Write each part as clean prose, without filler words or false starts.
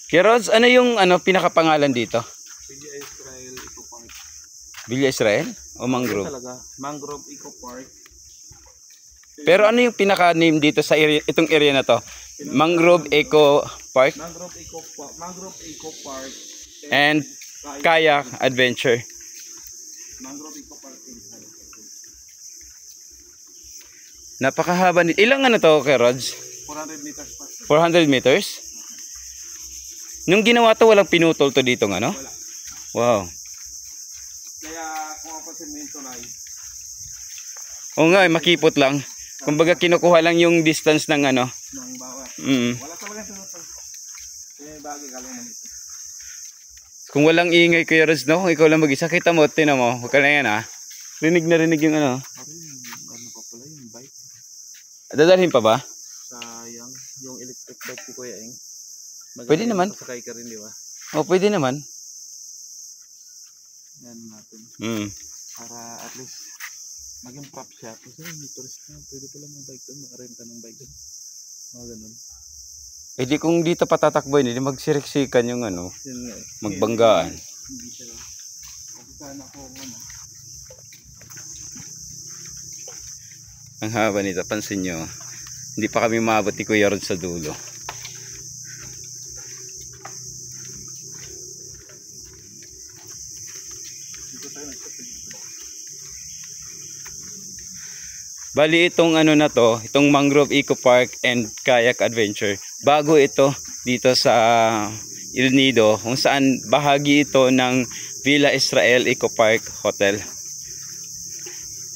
Kaya Rods, ano yung pinakapangalan dito? Villa Israel Eco Park. Villa Israel o Mangrove? Talaga, Mangrove Eco Park. Pero ano yung pinaka-name dito sa area, itong area na to? Mangrove Eco Park Mangrove Eco Park and Kayak Adventure. Mangrove Eco Park. Napakahaba nito. Ilang to kay Rods? 400 meters pa. 400 meters? Nung ginawa to, walang pinutol to dito nga, no? Wala. Wow. Kaya kung ako semento na Oo nga, makipot lang. Kumbaga kinukuha lang yung distance ng ng bawat. Wala talaga pinutol. Kaya bagay ka lang nito. Kung walang ingay Kuya Rods, no? Kung ikaw lang mag-isa, kita mo, tinan mo. Huwag ka na yan, ha? Rinig na rinig yung Ano pa pala yung bike? Dadalhin pa ba? Sayang. Yung electric bike ko Kuya Eng. Pwede naman. Sakay ka rin, di ba? Pwede naman. Yan natin. Para at least maging prop siya. Kasi may tourist na. Pwede pala mga bike doon. Makarenta ng bike doon. Mga ganun. Di kung dito patatakboy, hindi magsiriksikan yung Yun nga magbanggaan. Hindi siya lang. Kasi sana ako Ang haba nito, pansin nyo. Hindi pa kami maabot ni Kuya Rods sa dulo. Bali itong na to, itong Mangrove Eco Park and Kayak Adventure. Bago ito dito sa El Nido, kung saan bahagi ito ng Villa Israel Eco Park Hotel.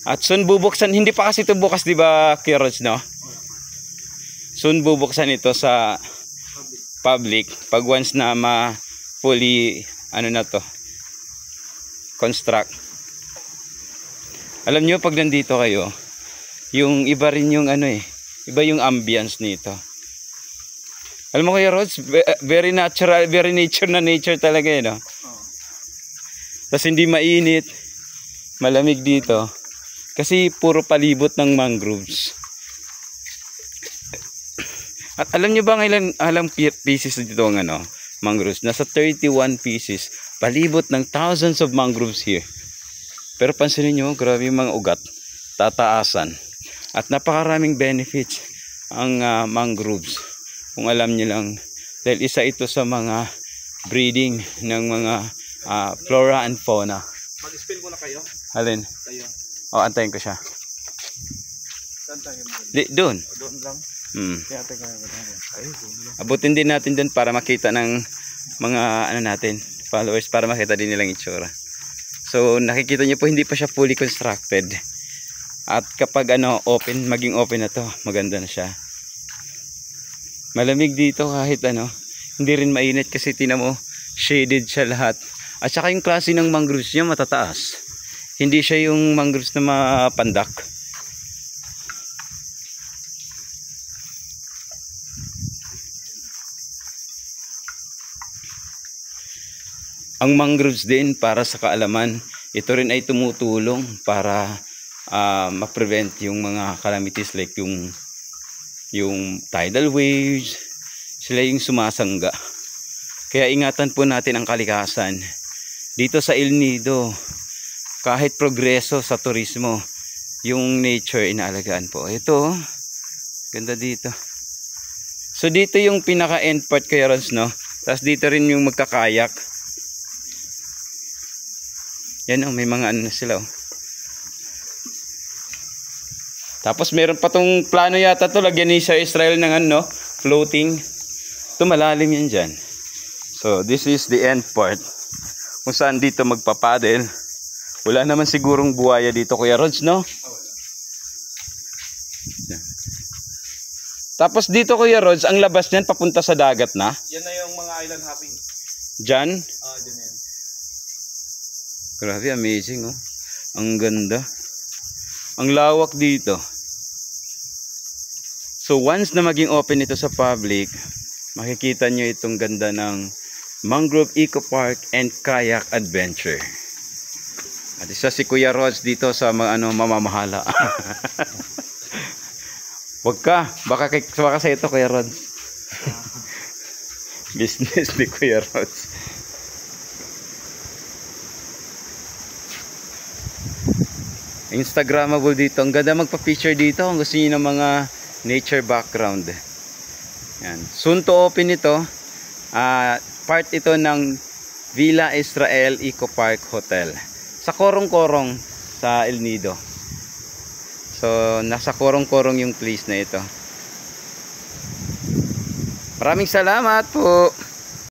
At soon bubuksan, hindi pa kasi ito bukas, di ba, Kuya Rods, no? Soon bubuksan ito sa public pag once na fully na to construct. Alam nyo, pag nandito kayo, yung iba rin yung iba yung ambience nito. Alam mo Kuya Rods, very natural, very nature talaga no? Tapos hindi mainit, malamig dito kasi puro palibot ng mangroves. At alam nyo ba ilang pieces dito ang mangroves? Nasa 31 pieces. Palibot ng thousands of mangroves here. Pero pansinin nyo, grabe yung mga ugat. Tataasan. At napakaraming benefits ang mangroves. Kung alam nyo lang. Dahil isa ito sa mga breeding ng mga flora and fauna. Mag-spill muna kayo? Alin? Kayo. Antayin ko siya. Saan tayo? Doon. Doon lang? Kaya tayo abutin din natin doon para makita ng mga natin, followers, para makita din nilang itsura. So nakikita niyo po, hindi pa siya fully constructed. At kapag open, maging open na to, maganda na siya. Malamig dito kahit hindi rin mainit kasi tingnan mo, shaded siya lahat. At saka yung klase ng mangroves niya matataas. Hindi siya yung mangroves na mapandak. Ang mangroves din, para sa kaalaman, ito rin ay tumutulong para ma-prevent yung mga calamities like yung tidal waves. Sila yung sumasangga. Kaya ingatan po natin ang kalikasan. Dito sa El Nido, kahit progreso sa turismo, yung nature inaalagaan po. Ito, ganda dito. So dito yung pinaka-end part Kuya Rods, no? Tapos dito rin yung magkakayak. Yan may mga sila Tapos meron pa tong plano yata to, lagyan ni Sir Israel ng floating. Ito malalim yan dyan. So this is the end part. Kung saan dito magpapadel. Wala naman sigurong buhaya dito Kuya Rods, no? Yan. Tapos dito Kuya Rods, ang labas niyan papunta sa dagat na. Yan na yung mga island hopping. Dyan? Dyan yan. Grabe, amazing Ang ganda. Ang lawak dito. So once na maging open ito sa public, makikita nyo itong ganda ng Mangrove Eco Park and Kayak Adventure. At isa si Kuya Rods dito sa mga mamamahala. Wag ka, baka sa ito Kuya Rods. Business ni Kuya Rods. Instagrammable dito. Ang ganda magpa-picture dito kung gusto niyo ng mga nature background. Yan. Soon to open ito. Part ito ng Villa Israel Eco Park Hotel. Sa Korong-Korong sa El Nido. So, nasa Korong-Korong yung place na ito. Maraming salamat po.